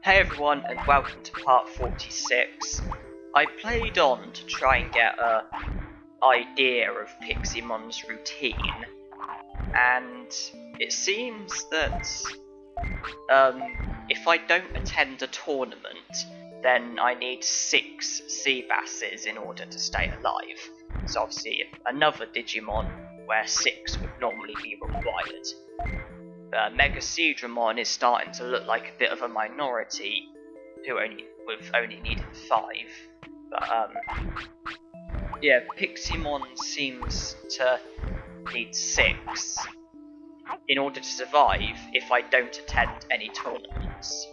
Hey everyone, and welcome to part 46. I played on to try and get an idea of Pixiemon's routine, and it seems that if I don't attend a tournament, then I need 6 sea basses in order to stay alive. So obviously another Digimon where 6 would normally be required. Mega Speedruns is starting to look like a bit of a minority with only needing 5. But yeah, Piximon seems to need 6 in order to survive if I don't attend any tournaments.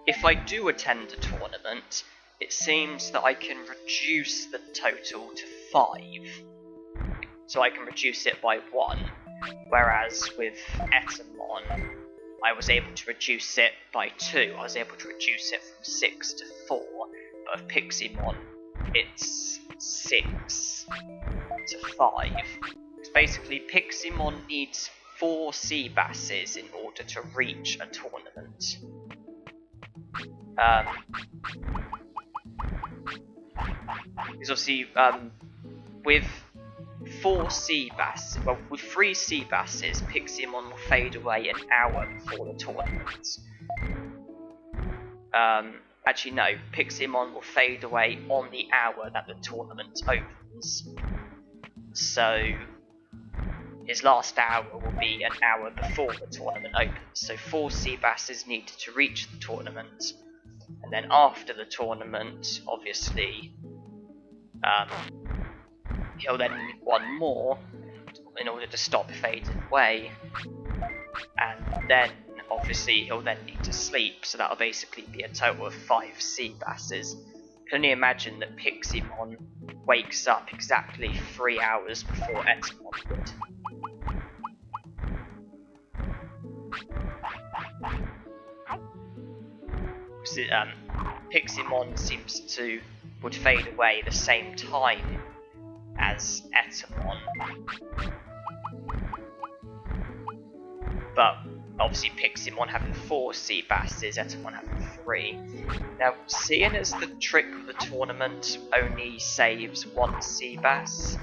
If I do attend a tournament, it seems that I can reduce the total to 5. So I can reduce it by 1, whereas with Etamon, I was able to reduce it by 2. I was able to reduce it from 6 to 4, but with Piximon, it's 6 to 5. Because basically, Piximon needs 4 sea basses in order to reach a tournament. Because obviously, with 4 sea basses, well, with 3 sea basses, Piximon will fade away an hour before the tournament. Actually no, Piximon will fade away on the hour that the tournament opens. So his last hour will be an hour before the tournament opens. So 4 sea basses needed to reach the tournament, and then after the tournament, obviously, he'll then need 1 more in order to stop fading away, and then obviously he'll then need to sleep, so that'll basically be a total of 5 sea basses. You can only imagine that Piximon wakes up exactly 3 hours before Etamon would. Piximon would fade away the same time as Etamon, but obviously Piximon having 4 sea basses, Etamon having 3. Now, seeing as the trick of the tournament only saves 1 sea bass,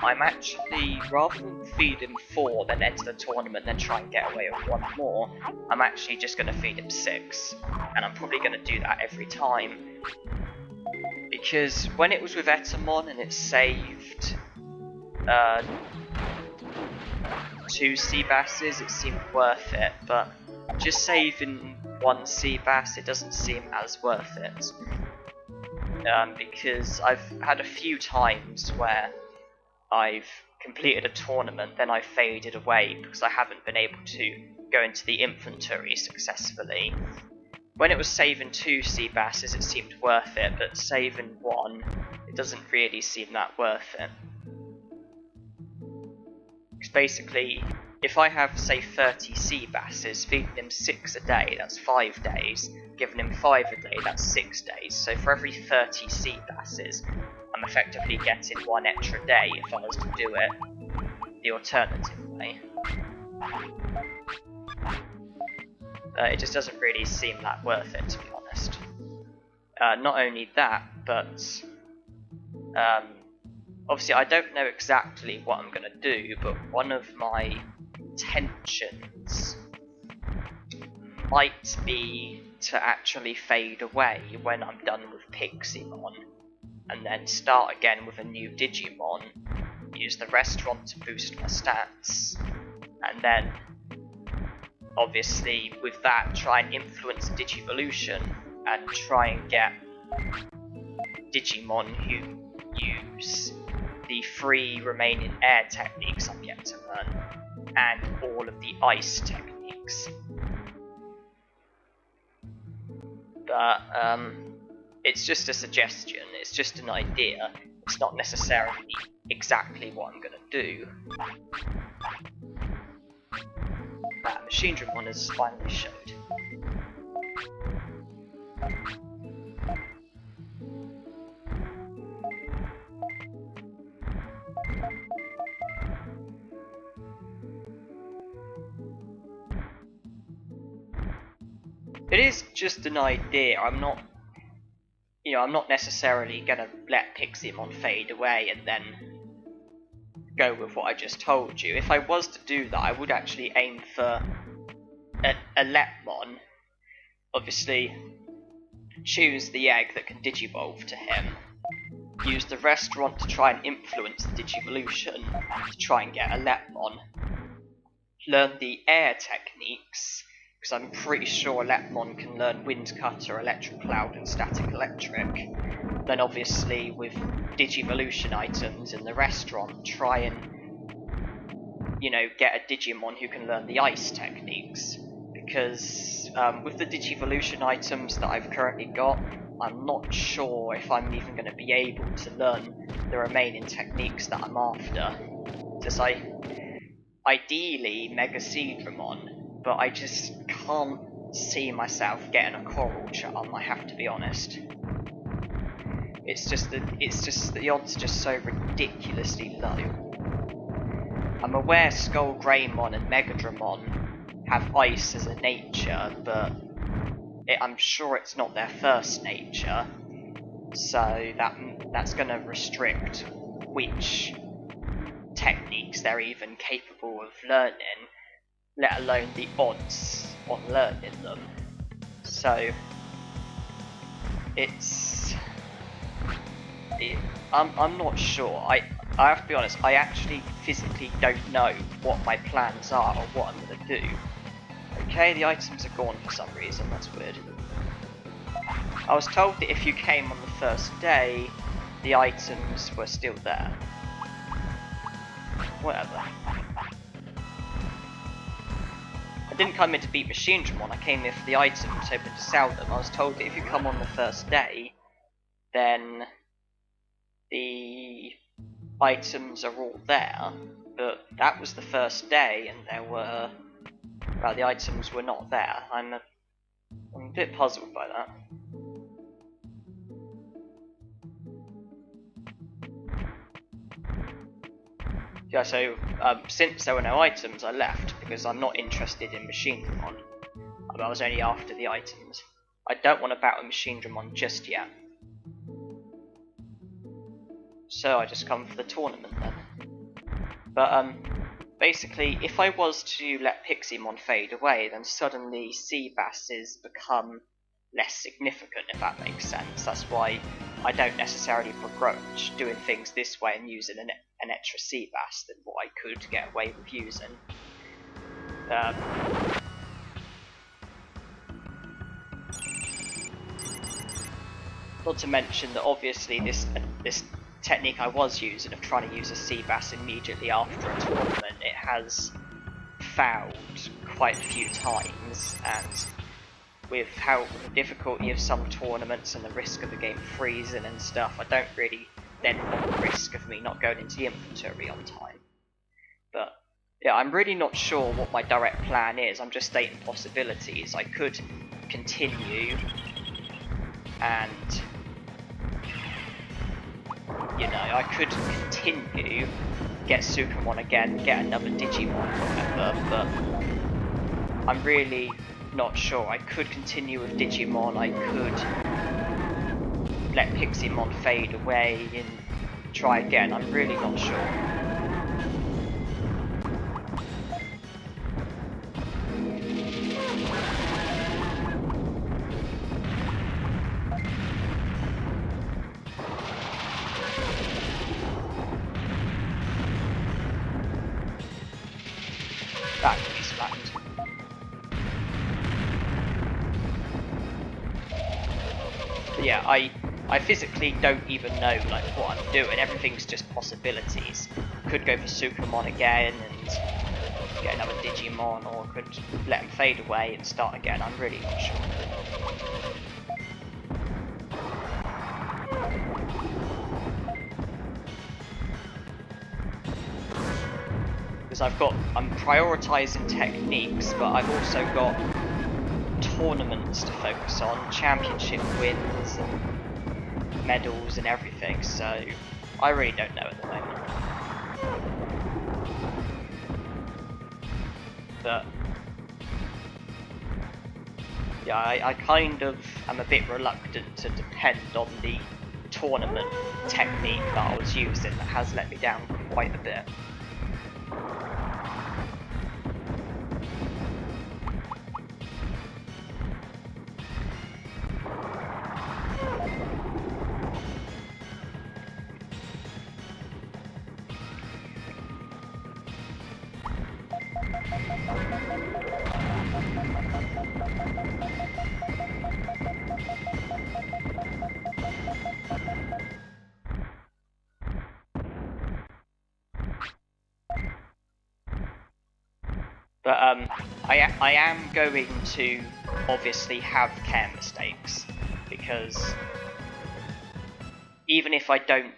I'm actually, rather than feed him 4, then enter the tournament, then try and get away with 1 more, I'm actually just going to feed him 6, and I'm probably going to do that every time. Because when it was with Etamon and it saved 2 sea basses, it seemed worth it, but just saving 1 sea bass, it doesn't seem as worth it. Because I've had a few times where I've completed a tournament, then I faded away because I haven't been able to go into the inventory successfully. When it was saving 2 sea basses, it seemed worth it, but saving 1, it doesn't really seem that worth it. Because basically, if I have, say, 30 sea basses, feeding him 6 a day, that's 5 days. Giving him 5 a day, that's 6 days. So for every 30 sea basses, I'm effectively getting 1 extra day if I was to do it the alternative way. It just doesn't really seem that worth it, to be honest. Not only that, but obviously I don't know exactly what I'm going to do, but one of my intentions might be to actually fade away when I'm done with Piximon, and then start again with a new Digimon, use the restaurant to boost my stats, and then obviously with that try and influence Digivolution and try and get Digimon who use the 3 remaining air techniques I'm yet to learn, and all of the ice techniques. But it's just a suggestion, it's just an idea, it's not necessarily exactly what I'm gonna do. That Machine Drimogemon has finally showed. It is just an idea. I'm not necessarily gonna let Piximon fade away and then go with what I just told you. If I was to do that, I would actually aim for a Lepmon. Obviously, choose the egg that can Digivolve to him. Use the restaurant to try and influence the Digivolution to try and get a Lepmon. Learn the air techniques, because I'm pretty sure Lepmon can learn Wind Cutter, Electric Cloud, and Static Electric. Then obviously with Digivolution items in the restaurant, try and, get a Digimon who can learn the ice techniques. Because with the Digivolution items that I've currently got, I'm not sure if I'm even going to be able to learn the remaining techniques that I'm after. Just ideally Mega Seedramon, but I just can't see myself getting a Coral Charm, I have to be honest. It's just the odds are just so ridiculously low. I'm aware Skull Greymon and Megadramon have ice as a nature, but I'm sure it's not their first nature, so that's going to restrict which techniques they're even capable of learning, let alone the odds on learning them. So I'm not sure. I have to be honest, I actually physically don't know what my plans are or what I'm going to do. Okay, the items are gone for some reason, that's weird. I was told that if you came on the first day, the items were still there. Whatever. I didn't come in to beat Machinedramon, I came here for the items, hoping to sell them. I was told that if you come on the first day, then the items are all there, but that was the first day and the items were not there. I'm a bit puzzled by that. Yeah, so since there were no items, I left because I'm not interested in Machinedramon. I was only after the items. I don't want to battle Machinedramon just yet. So I just come for the tournament then. But basically, if I was to let Piximon fade away, then suddenly Seabasses become less significant, if that makes sense. That's why I don't necessarily begrudge doing things this way and using an extra Seabass than what I could get away with using. Not to mention that obviously this technique I was using of trying to use a Seabass immediately after a tournament, it has failed quite a few times, and with the difficulty of some tournaments and the risk of the game freezing and stuff, I don't really then want the risk of me not going into the inventory on time. But yeah, I'm really not sure what my direct plan is. I'm just stating possibilities. I could continue and I could continue, get Sukamon again, get another Digimon or whatever, but I'm really not sure. I could continue with Digimon, I could let Piximon fade away and try again. I'm really not sure. That could be flattened. But yeah, I physically don't even know what I'm doing. Everything's just possibilities. Could go for Sukamon again and get another Digimon, or could let him fade away and start again. I'm really not sure. Because I'm prioritising techniques, but I've also got tournaments to focus on, championship wins and medals and everything, so I really don't know at the moment. But yeah, I kind of am a bit reluctant to depend on the tournament technique that I was using. That has let me down quite a bit. But I am going to obviously have care mistakes, because even if I don't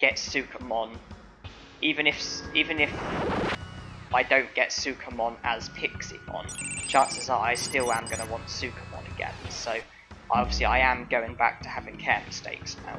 get Sukamon, even if I don't get Sukamon as Piximon, chances are I still am going to want Sukamon again. So obviously I am going back to having care mistakes now.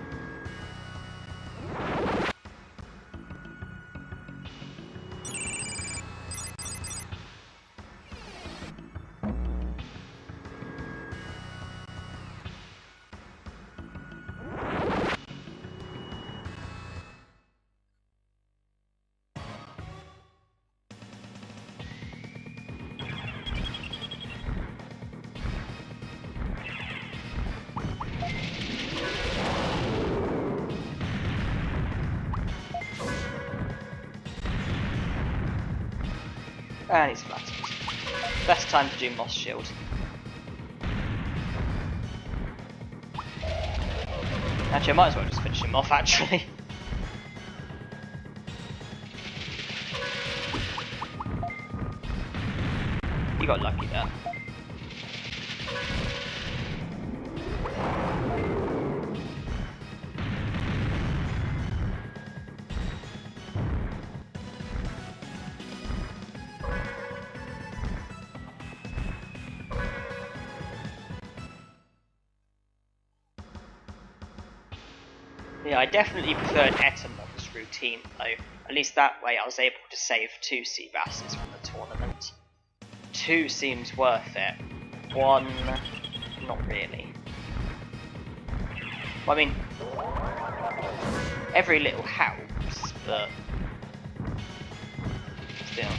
And he's flattened. Best time to do Moss Shield. Actually, I might as well just finish him off, actually. You got lucky there. Yeah, I definitely preferred Etamon's routine though. At least that way I was able to save 2 Seabasses from the tournament. 2 seems worth it. 1, not really. Well, I mean, every little helps, but still.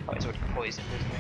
Oh, he's already poisoned, isn't he?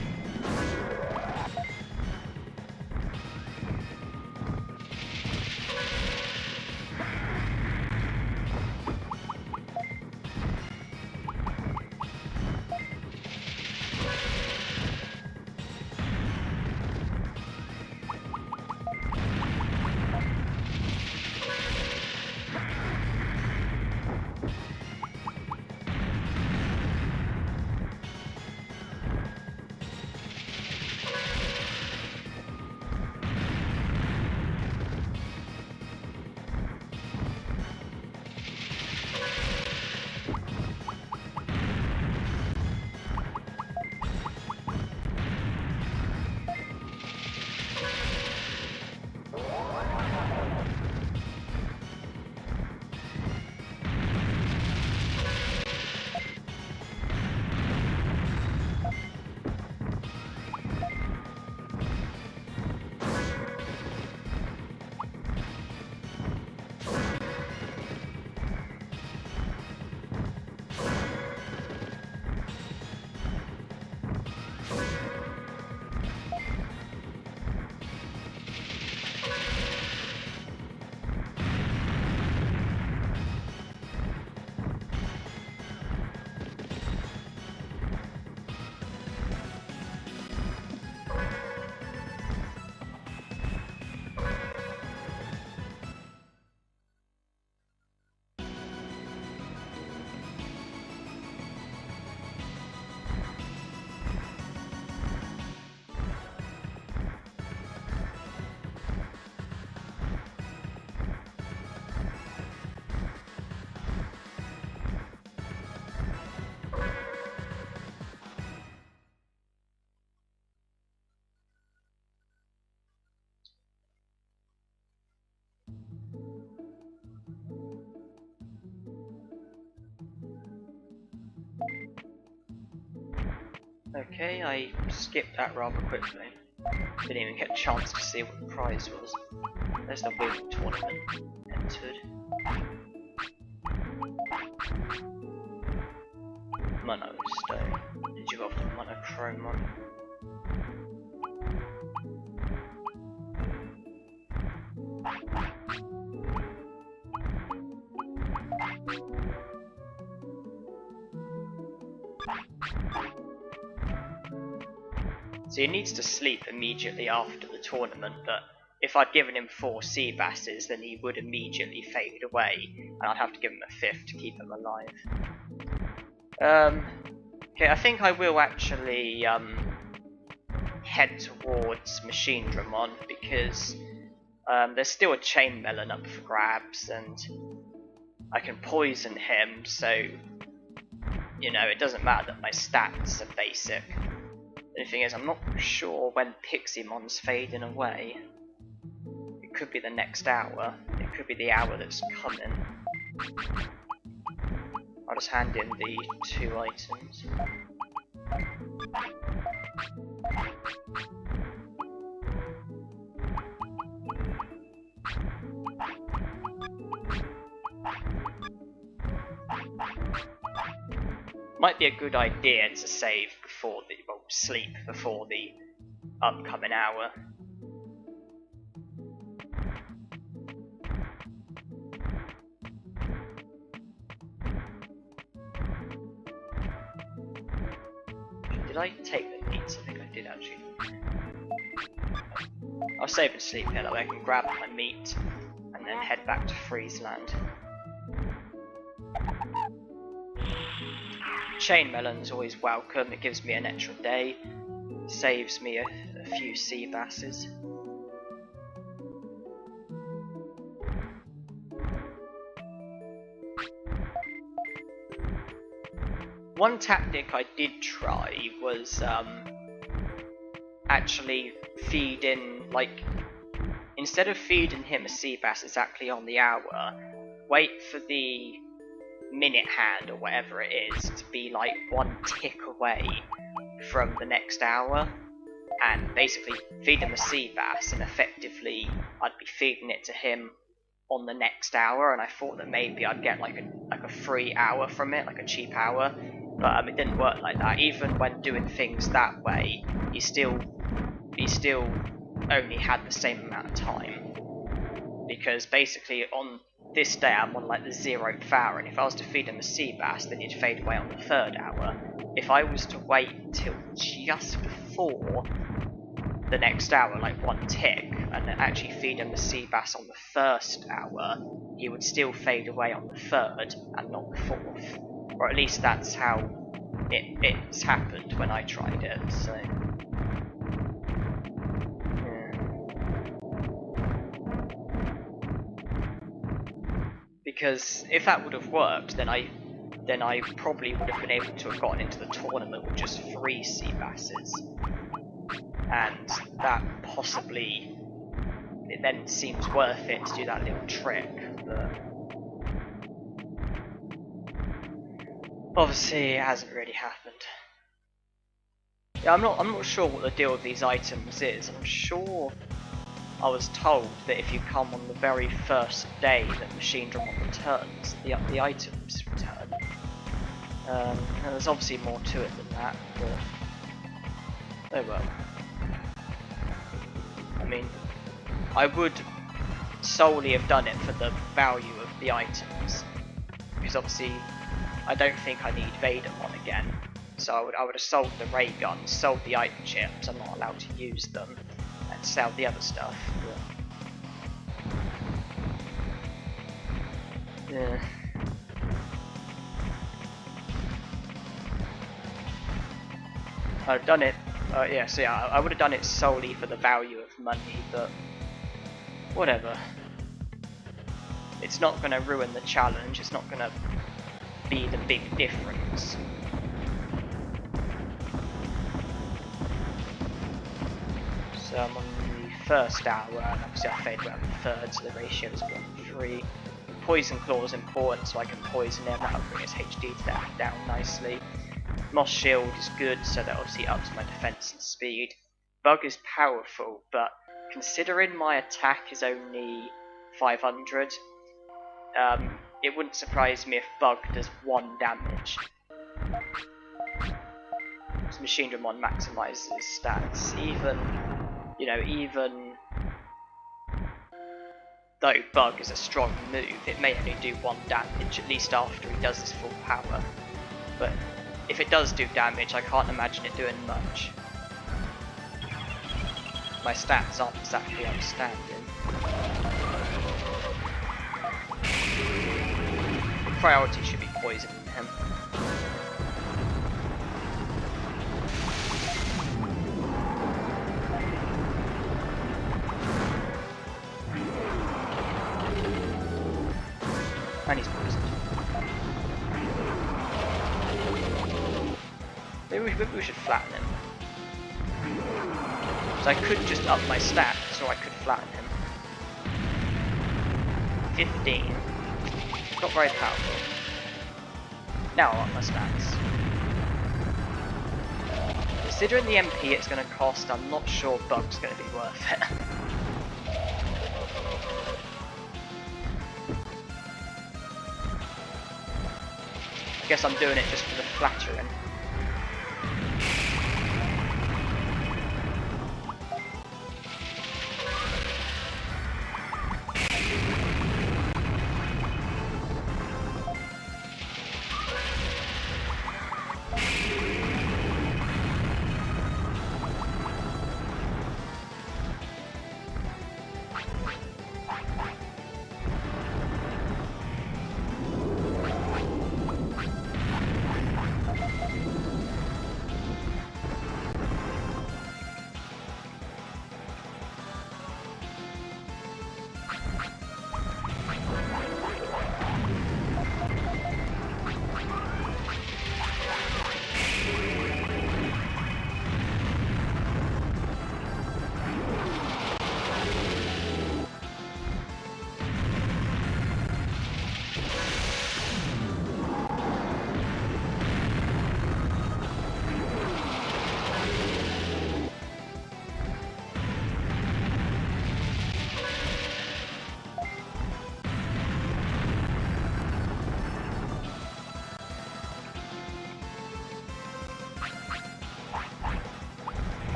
Okay, I skipped that rather quickly. Didn't even get a chance to see what the prize was. There's the wheel tournament entered. Mono stone. Did you go off the monochromon? So he needs to sleep immediately after the tournament, but if I'd given him 4 sea basses, then he would immediately fade away, and I'd have to give him a 5th to keep him alive. Okay, I think I will actually head towards Machine Dramon, because there's still a chain melon up for grabs, and I can poison him, so, you know, it doesn't matter that my stats are basic. The thing is, I'm not sure when Piximon's fading away. It could be the next hour. It could be the hour that's coming. I'll just hand in the 2 items. Might be a good idea to save before the, well, sleep before the upcoming hour. Did I take the meats? I think I did actually. I'll save and sleep here, that way I can grab my meat and then head back to Friesland. Chain melon's always welcome, it gives me an extra day, saves me a few sea basses. One tactic I did try was actually feeding, like, instead of feeding him a sea bass exactly on the hour, wait for the minute hand or whatever it is to be like 1 tick away from the next hour, and basically feed him a sea bass, and effectively I'd be feeding it to him on the next hour, and I thought that maybe I'd get like a free hour from it, like a cheap hour, but it didn't work like that. Even when doing things that way, he still only had the same amount of time, because basically on this day I'm on like the 0th hour, and if I was to feed him a sea bass, then he'd fade away on the 3rd hour. If I was to wait until just before the next hour, like 1 tick, and then actually feed him the sea bass on the 1st hour, he would still fade away on the 3rd and not the 4th. Or at least that's how it's happened when I tried it, so... Because if that would have worked, then I probably would have been able to have gotten into the tournament with just 3 sea basses, and that possibly, it then seems worth it to do that little trick, but obviously it hasn't really happened. Yeah, I'm not sure what the deal with these items is. I'm sure I was told that if you come on the very first day that Machine Dramon returns, the items return. And there's obviously more to it than that, but oh well. I mean, I would solely have done it for the value of the items, because obviously I don't think I need Vadermon again, so I would have sold the ray guns, sold the item chips. I'm not allowed to use them, and sell the other stuff. But yeah. I've done it. Yeah, so yeah, I would have done it solely for the value of money, but whatever. It's not going to ruin the challenge. It's not going to be the big difference. So I'm on the 1st hour, and obviously I fade around the 3rd, so the ratio is 1-3. Poison Claw is important, so I can poison him. That'll bring his HD down nicely. Moss Shield is good, so that obviously ups my defense and speed. Bug is powerful, but considering my attack is only 500, it wouldn't surprise me if Bug does 1 damage. Because Machinedramon maximizes stats. Even though Bug is a strong move, it may only do 1 damage, at least after he does his full power. But if it does do damage, I can't imagine it doing much. My stats aren't exactly outstanding. The priority should be poisoning him. And he's poisoned. Maybe we should flatten him. So I could just up my stats, or I could flatten him. 15. Not very powerful. Now I'll up my stats. Considering the MP it's going to cost, I'm not sure Bug's going to be worth it. I guess I'm doing it just for the flattering.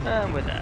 And we're there.